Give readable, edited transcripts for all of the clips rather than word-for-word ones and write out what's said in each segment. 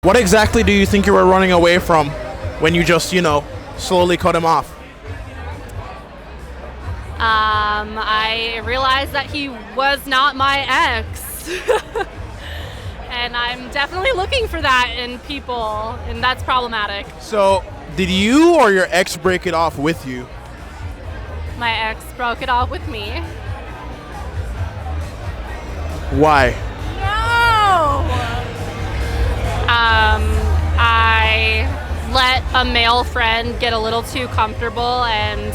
What exactly do you think you were running away from when you just, slowly cut him off? I realized that he was not my ex. And I'm definitely looking for that in people, and that's problematic. So, did you or your ex break it off with you? My ex broke it off with me. Why? No! I let a male friend get a little too comfortable and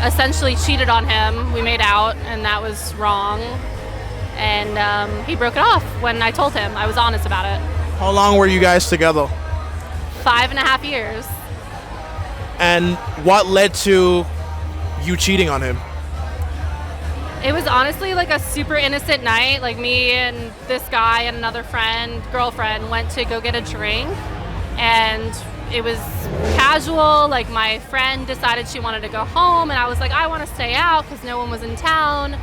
essentially cheated on him. We made out, and that was wrong. And he broke it off when I told him. I was honest about it. How long were you guys together? 5.5 years. And what led to you cheating on him? It was honestly like a super innocent night. Like me and this guy and another girlfriend went to go get a drink, and it was casual. Like my friend decided she wanted to go home, and I was like, I want to stay out because no one was in town.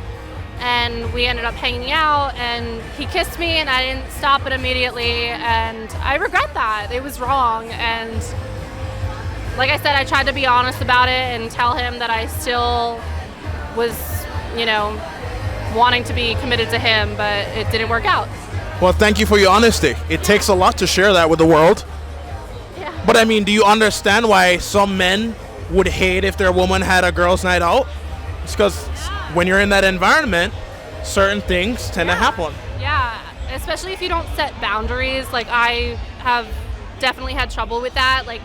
And we ended up hanging out, and he kissed me, and I didn't stop it immediately, and I regret that. It was wrong, and like I said, I tried to be honest about it and tell him that I still was, wanting to be committed to him, but it didn't work out. Well, thank you for your honesty. It takes a lot to share that with the world. Yeah. But I mean, do you understand why some men would hate if their woman had a girls' night out? It's because when you're in that environment, certain things tend to happen. Yeah, especially if you don't set boundaries. Like I have definitely had trouble with that, like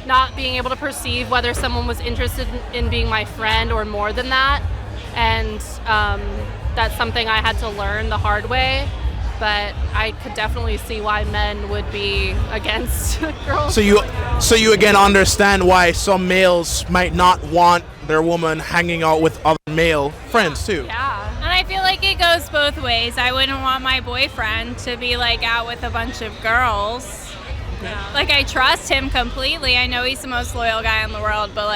not being able to perceive whether someone was interested in being my friend or more than that. And that's something I had to learn the hard way. But I could definitely see why men would be against girls. So you again understand why some males might not want their woman hanging out with other male friends too. Yeah. And I feel like it goes both ways. I wouldn't want my boyfriend to be out with a bunch of girls. Yeah. I trust him completely. I know he's the most loyal guy in the world, but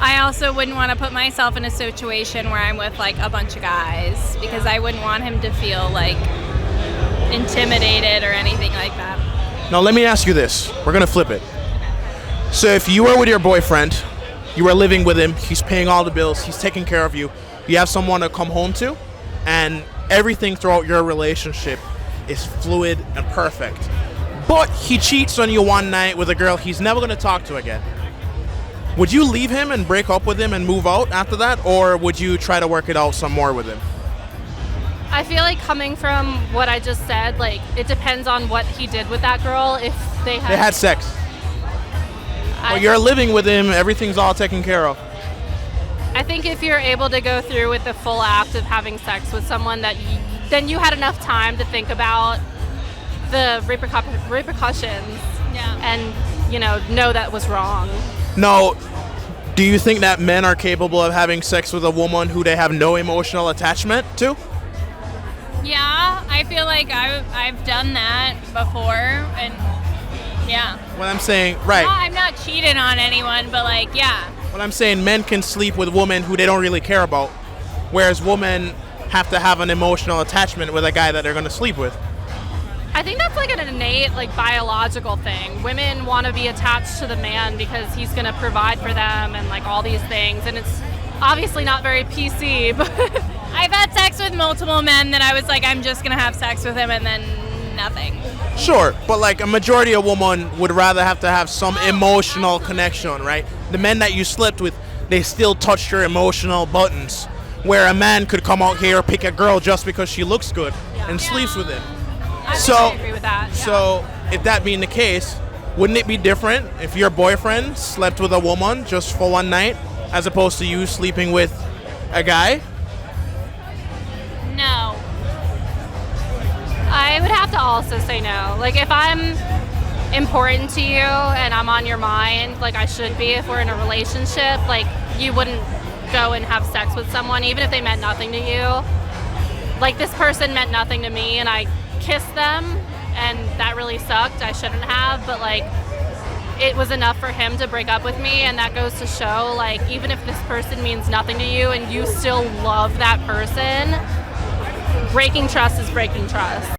I also wouldn't want to put myself in a situation where I'm with a bunch of guys, because I wouldn't want him to feel intimidated or anything like that. Now let me ask you this. We're gonna flip it. So if you were with your boyfriend, you were living with him, he's paying all the bills, he's taking care of you, you have someone to come home to, and everything throughout your relationship is fluid and perfect. But he cheats on you one night with a girl he's never gonna talk to again. Would you leave him and break up with him and move out after that, or would you try to work it out some more with him? I feel like coming from what I just said, it depends on what he did with that girl. If they had sex. Well, you're living with him, everything's all taken care of. I think if you're able to go through with the full act of having sex with someone, then you had enough time to think about the repercussions. Yeah. And know that was wrong. Now, do you think that men are capable of having sex with a woman who they have no emotional attachment to? Yeah, I feel like I've done that before, and yeah. What I'm saying, right. No, I'm not cheating on anyone, but yeah. What I'm saying, men can sleep with women who they don't really care about, whereas women have to have an emotional attachment with a guy that they're going to sleep with. I think that's an innate, biological thing. Women want to be attached to the man because he's going to provide for them and all these things. And it's obviously not very PC, but I've had sex with multiple men that I was I'm just going to have sex with him, and then nothing. Sure, but a majority of women would rather have to have some emotional connection, right? The men that you slept with, they still touched your emotional buttons. Where a man could come out here, pick a girl just because she looks good and sleeps with him. I agree with that. Yeah. So, if that being the case, wouldn't it be different if your boyfriend slept with a woman just for one night, as opposed to you sleeping with a guy? No. I would have to also say no. If I'm important to you and I'm on your mind, I should be if we're in a relationship, you wouldn't go and have sex with someone, even if they meant nothing to you. This person meant nothing to me, and I kissed them, and that really sucked. I shouldn't have, but it was enough for him to break up with me, and that goes to show even if this person means nothing to you and you still love that person, breaking trust is breaking trust.